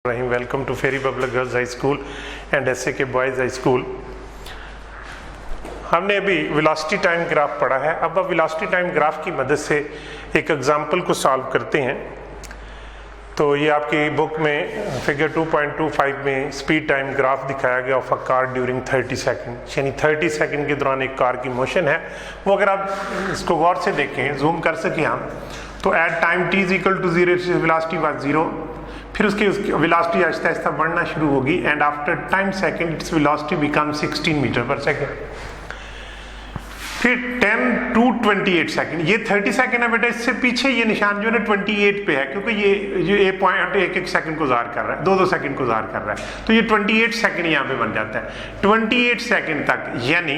Welcome to Ferry public girls high school and SAK boys high school. हमने अभी velocity time graph पढ़ा है। अब वेलोसिटी टाइम ग्राफ की मदद से एक एग्जांपल को सॉल्व करते हैं। तो ये आपकी बुक में फिगर 2.25 में स्पीड टाइम ग्राफ दिखाया गया of a car during 30 second, यानी 30 सेकंड के दौरान एक कार की मोशन है। वो अगर आप इसको गौर से देखें, जूम कर सकें हम, तो at time t is equal to 0 velocity was 0, फिर उसकी वेलोसिटी आहिस्ता आहिस्ता बढ़ना शुरू होगी and after time second it's velocity become 16 metre per second. फिर 10 to 28 सेकंड, ये 30 सेकंड है बेटा, इससे पीछे ये निशान जो है ना 28 पे है, क्योंकि ये जो एक पॉइंट एक सेकंड को ज़ाहिर कर रहा है, दो सेकंड को ज़ाहिर कर रहा है, तो ये 28 सेकंड यहाँ पे बन जाता है। 28 सेकंड तक, यानी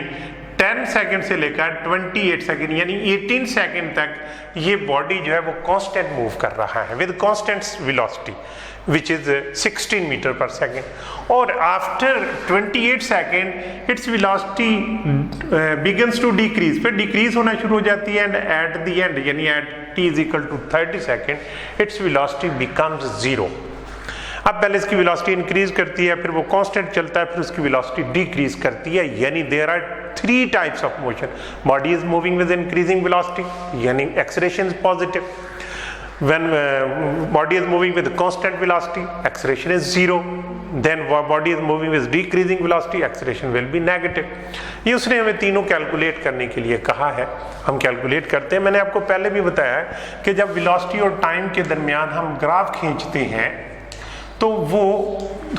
10 सेकंड से लेकर 28 सेकंड यानी 18 सेकंड तक ये बॉडी जो है वो कांस्टेंट मूव कर रहा है with constant velocity which is 16 metre per second. और after 28 second it's velocity begins to decrease, फिर डिक्रीज होना शुरू हो जाती है एंड एट द एंड यानी at t is equal to 30 second it's velocity becomes 0। अब पहले इसकी वेलोसिटी इंक्रीज करती है, फिर वो कांस्टेंट चलता है, फिर उसकी वेलोसिटी डिक्रीज करती है, यानी there are 3 types of motion. Body is moving with increasing velocity यानी acceleration is positive, when body is moving with constant velocity acceleration is 0, then body is moving with decreasing velocity acceleration will be negative। ये उसने हमें तीनों calculate करने के लिए कहा है, हम कैलकुलेट करते हैं। मैंने आपको पहले भी बताया है कि जब वेलोसिटी और टाइम के दरमियान हम ग्राफ खींचते हैं तो वो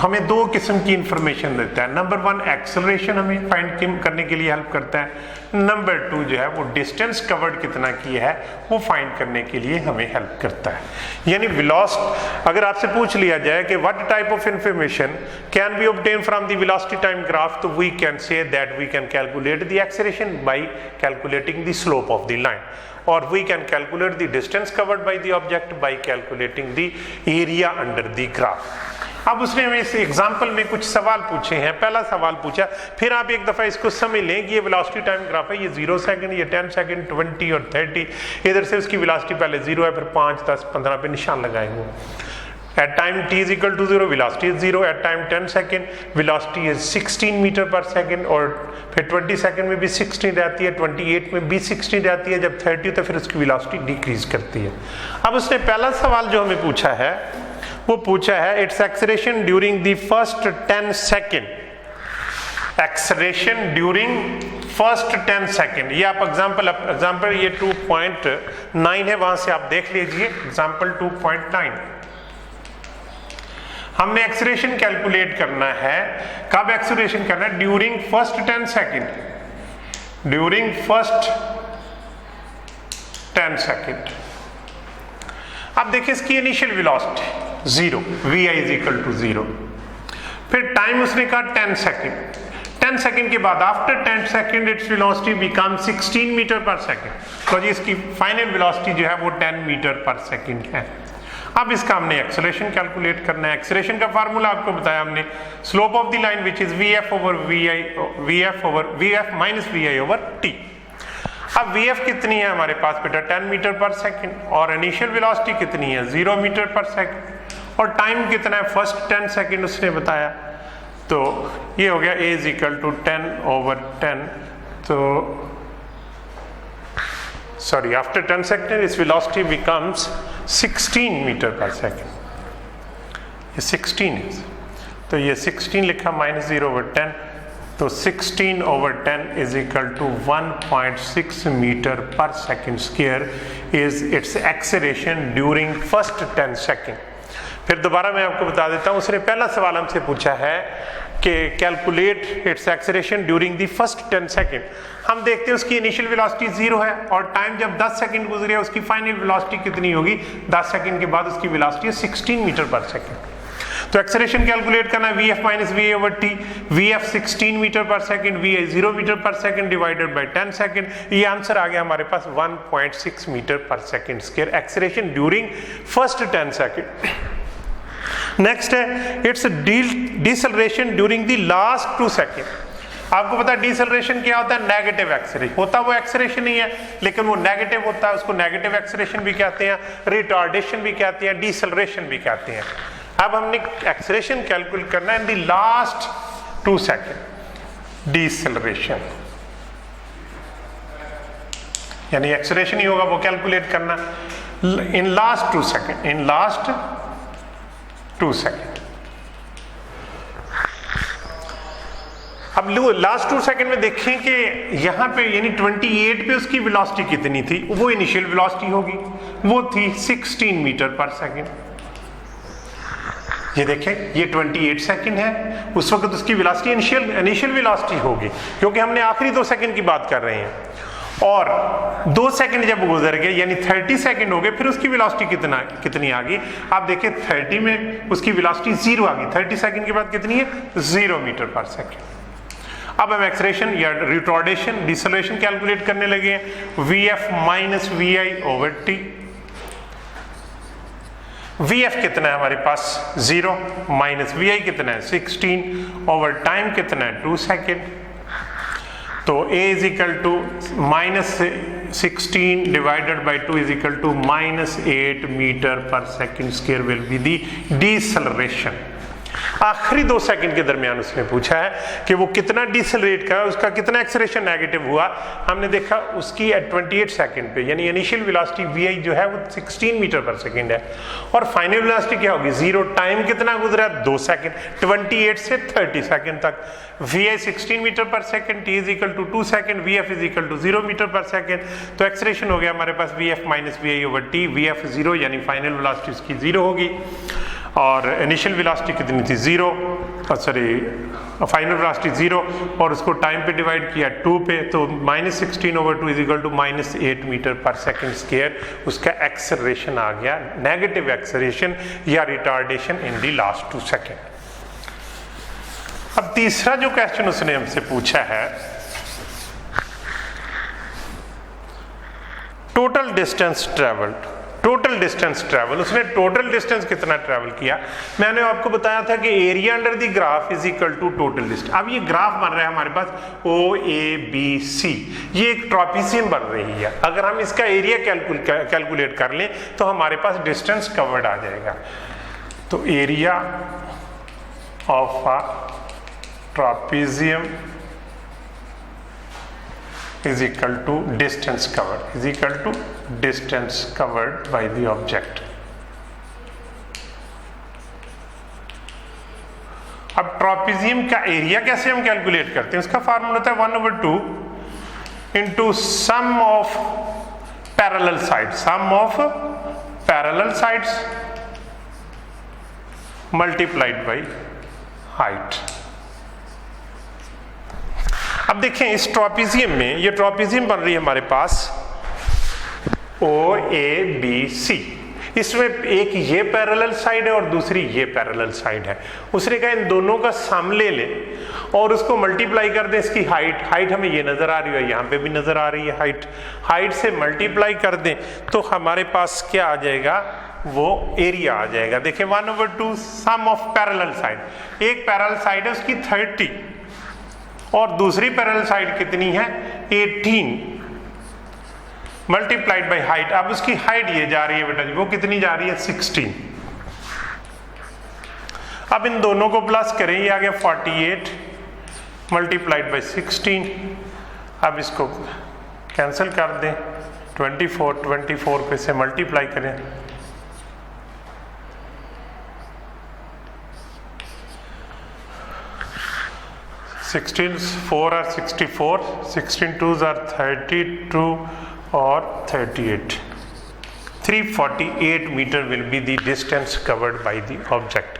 हमें 2 किस्म की इंफॉर्मेशन देता है। नंबर 1 एक्सेलरेशन हमें फाइंड करने के लिए हेल्प करता है, नंबर 2 जो है वो डिस्टेंस कवर्ड कितना किया है वो फाइंड करने के लिए हमें हेल्प करता है। यानी वेलोसिटी, अगर आपसे पूछ लिया जाए कि what type of information can be obtain from the velocity time graph, तो we can say that we can calculate the acceleration by calculating the slope of the line, or we can calculate the distance covered by the object by calculating the area under the graph। अब उसने हमें इस example में कुछ सवाल पूछे हैं। पहला सवाल पूछा, फिर आप एक दफ़ा इसको समझ लें कि ये वेलोसिटी टाइम ग्राफ है, ये 0 सेकंड, ये 10 सेकंड, 20 और 30, इधर से उसकी वेलोसिटी पहले 0 है, फिर 5, 10, 15 पे निशान लगाएंगे। At time t is equal to 0 velocity is 0, at time 10 second velocity is 16 metre per second, और फिर 20 सेकंड में भी 16 रहती है, 28 में भी 16 रहती है, जब 30 तो फिर उसकी वेलोसिटी डिक्रीज करती है। अब उसने पहला सवाल जो हमें पूछा है वो पूछा है it's acceleration during the first 10 second, acceleration during first 10 second. ये आप एग्जाम्पल ये 2.9 है, वहां से आप देख लीजिए एग्जाम्पल 2.9। हमने एक्सेलरेशन कैलकुलेट करना है, कब एक्सेलरेशन करना है? During first 10 second, during first 10 second. अब देखिए इसकी initial velocity 0, vi is equal to 0, फिर टाइम उसने कहा 10 सेकंड, 10 सेकंड के बाद after 10 second it's velocity become 16 metre per second. तो जी इसकी फाइनल वेलोसिटी जो है वो 10 मीटर पर सेकंड है। अब इसका हमने एक्सेलरेशन कैलकुलेट करना है। एक्सेलरेशन का फार्मूला आपको बताया हमने, slope of the line which is vf minus vi over t। अब vf कितनी है हमारे पास बेटा? 10 मीटर पर सेकंड, और इनिशियल वेलोसिटी कितनी है? 0 मीटर पर सेकंड, और टाइम कितना है? फर्स्ट 10 सेकंड उसने बताया। तो ये हो गया a is equal to 10 over 10, तो sorry, after 10 seconds its velocity becomes 16 metre per second. ये 16 है, तो ये 16 लिखा माइनस 0 ओवर 10, तो 16 over 10 is equal to 1.6 metre per second square is its acceleration during first 10 second. फिर दोबारा मैं आपको बता देता हूँ, उसने पहला सवाल हमसे पूछा है कि calculate its acceleration during the first 10 second. हम देखते हैं उसकी इनिशियल वेलोसिटी 0 है, और टाइम जब 10 सेकंड गुजरे उसकी फाइनल वेलोसिटी कितनी होगी? 10 सेकंड के बाद उसकी वेलोसिटी है 16 मीटर पर सेकंड। तो एक्सेलरेशन कैलकुलेट करना है vf minus va over t, vf 16 metre per second, vi 0 metre per second divided by 10 second. ये आंसर आ गया हमारे पास 1.6 metre per second square, acceleration during first 10 second. Next है its deceleration during the last 2 second. आपको पता है deceleration क्या होता है? नेगेटिव एक्सेलरेशन होता है, वो एक्सेलरेशन ही है लेकिन वो नेगेटिव होता है, उसको नेगेटिव एक्सेलरेशन भी कहते हैं, रिटार्डेशन भी कहते हैं, डिसेलरेशन भी कहते हैं। अब हमने एक्सेलरेशन कैलकुलेट करना है in the last 2 second, deceleration यानी एक्सेलरेशन ही होगा वो कैलकुलेट करना in last 2 second, in last 2 second. अब लास्ट 2 सेकेंड में देखें कि यहां पे यानी 28 पे उसकी वेलोसिटी कितनी थी, वो इनिशियल वेलोसिटी होगी, वो थी 16 मीटर पर सेकेंड। ये देखें ये 28 सेकेंड है, उस वक्त उसकी वेलोसिटी इनिशियल वेलोसिटी होगी, क्योंकि हमने आखिरी 2 सेकेंड की बात कर रहे हैं। और 2 सेकेंड जब गुजर गए यानी 30 सेकेंड हो गए, फिर उसकी वेलोसिटी कितनी आ गई। आप देखें 30 में उसकी वेलोसिटी 0 आ गई, 30 सेकेंड के बाद कितनी है 0 मीटर पर सेकेंड। अब हम एक्सेलरेशन या रिटार्डेशन डिसेलरेशन कैलकुलेट करने लगे हैं। VF minus VI over T। VF कितना है हमारे पास 0 माइनस VI कितना है 16 ओवर टाइम कितना है 2 सेकेंड। तो A is equal to minus 16 divided by 2 is equal to minus 8 metre per second square will be the deceleration. आखिरी 2 सेकंड के दरमियान उसने पूछा है कि वो कितना डिसेलरेट करा, उसका कितना एक्सेलरेशन नेगेटिव हुआ। हमने देखा उसकी 28 सेकंड पे यानी इनिशियल वेलोसिटी VI जो है वो 16 मीटर पर सेकंड है, और फाइनल वेलोसिटी क्या होगी 0। टाइम कितना गुजरा 2 सेकंड, 28 से 30 सेकंड तक। VI 16 metre per second, T is equal to 2 second, VF is equal to 0 metre per second. तो एक्सेलरेशन हो गया हमारे पास VF minus VI over T। VF 0 यानी फाइनल वेलोसिटी उसकी 0 होगी, और इनिशियल वेलोसिटी कितनी थी 0, फाइनल वेलोसिटी 0, और उसको टाइम पे डिवाइड किया 2 पे, तो minus 16 over 2 is equal to minus 8 metre per second square. उसका एक्सेलरेशन आ गया, नेगेटिव एक्सेलरेशन या retardation in the last 2 second. अब तीसरा जो क्वेश्चन उसने हमसे पूछा है, total distance travelled. Total distance travel, उसने टोटल डिस्टेंस कितना ट्रेवल किया। मैंने आपको बताया था कि area under the graph is equal to total distance. अब ये ग्राफ बन रहा है हमारे पास OABC, ये एक ट्रापीजियम बन रही है। अगर हम इसका एरिया कैलकुलेट कर लें तो हमारे पास डिस्टेंस कवर्ड आ जाएगा। तो area of a trapezium is equal to distance covered, is equal to distance covered by the object। अब ट्रापीजियम का एरिया कैसे हम कैलकुलेट करते हैं, उसका फार्मूला होता है 1/2 into sum of parallel side, sum of parallel sides multiplied by height. अब देखें इस ट्रापीजियम में, ये ट्रापीजियम बन रही है हमारे पास OABC। इसमें एक ये पैरेलल साइड है और दूसरी ये पैरेलल साइड है। उसने कहा इन दोनों का सम ले लें और उसको मल्टीप्लाई कर दें इसकी हाइट। हाइट हमें ये नजर आ रही है, यहाँ पे भी नजर आ रही है हाइट। हाइट से मल्टीप्लाई कर दें तो हमारे पास क्या आ जाएगा, वो एरिया आ जाएगा। देखिए 1/2 सम ऑफ पैरेलल साइड। एक पैरेलल साइड है उसकी 30 और दूसरी पैरेलल साइड कितनी है 18 मल्टीप्लाइड बाई हाइट। अब उसकी हाइट ये जा रही है बेटा जी, वो कितनी जा रही है 16। अब इन दोनों को प्लस करें, ये आ गया 48 मल्टीप्लाइड बाई 16। अब इसको कैंसिल कर दें, 24 पे से मल्टीप्लाई करें, 16 4 are 64, 16 2s are 32 और 38। 348 metre will be the distance covered by the object.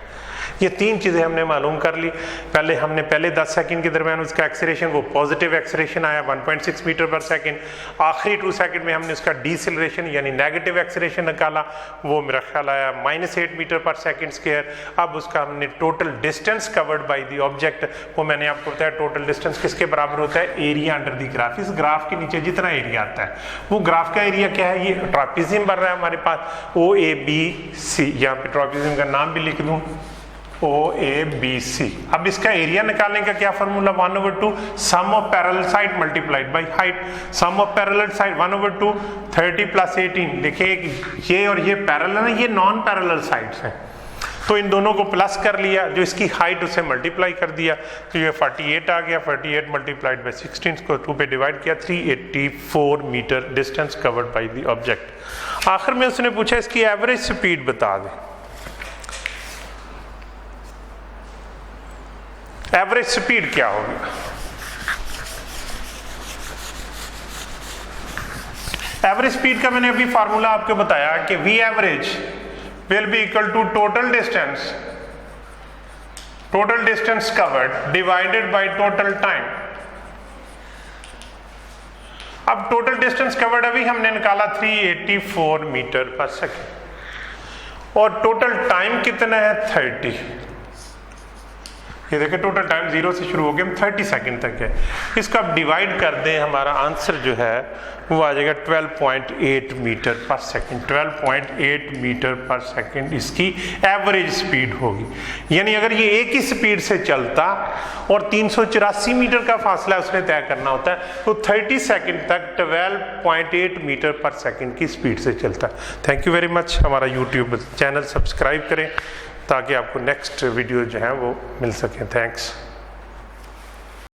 ये 3 चीज़ें हमने मालूम कर ली। पहले 10 सेकंड के दरमियान उसका एक्सेलरेशन, वो पॉजिटिव एक्सेलरेशन आया 1.6 मीटर पर सेकंड। आखिरी 2 सेकंड में हमने उसका डिसेलरेशन यानी नेगेटिव एक्सेलरेशन निकाला, वो मेरा ख्याल आया -8 मीटर पर सेकंड स्क्वायर। अब उसका हमने total distance covered by the object, वो मैंने आपको बताया टोटल डिस्टेंस किसके बराबर होता है, एरिया अंडर द ग्राफ। इस ग्राफ के नीचे जितना एरिया आता है वो ग्राफ का एरिया क्या है, ये ट्रापीजियम बन रहा है हमारे पास OABC। यहाँ पे ट्रापीजियम का नाम भी लिख दूँ OABC। अब इसका एरिया निकालने का क्या formula, 1/2 sum of parallel side multiplied by height. Sum of parallel side 1/2 30 + 18। देखिए ये और ये पैरेलल है, ये नॉन पैरेलल साइड्स हैं। तो इन दोनों को प्लस कर लिया, जो इसकी हाइट उसे मल्टीप्लाई कर दिया, तो ये 48 आ गया। 48 मल्टीप्लाइड बाई 16 को 2 पे डिवाइड किया, 384 metre distance covered by the object. आखिर में उसने पूछा इसकी एवरेज स्पीड बता दें। एवरेज स्पीड क्या होगी? एवरेज स्पीड का मैंने अभी फार्मूला आपको बताया कि v average will be equal to total distance covered divided by total time. अब टोटल डिस्टेंस कवर्ड अभी हमने निकाला 384 मीटर पर सेकेंड, और टोटल टाइम कितना है 30। ये देखिए टोटल टाइम 0 से शुरू हो गया, 30 सेकंड तक है। इसका अब डिवाइड कर दें, हमारा आंसर जो है वो आ जाएगा 12.8 metre per second. 12.8 metre per second इसकी एवरेज स्पीड होगी। यानी अगर ये एक ही स्पीड से चलता और 384 मीटर का फासला उसने तय करना होता है, तो 30 सेकंड तक 12.8 मीटर पर सेकंड की स्पीड से चलता। Thank you very much. हमारा यूट्यूब चैनल सब्सक्राइब करें ताकि आपको नेक्स्ट वीडियो जो है वो मिल सके। थैंक्स।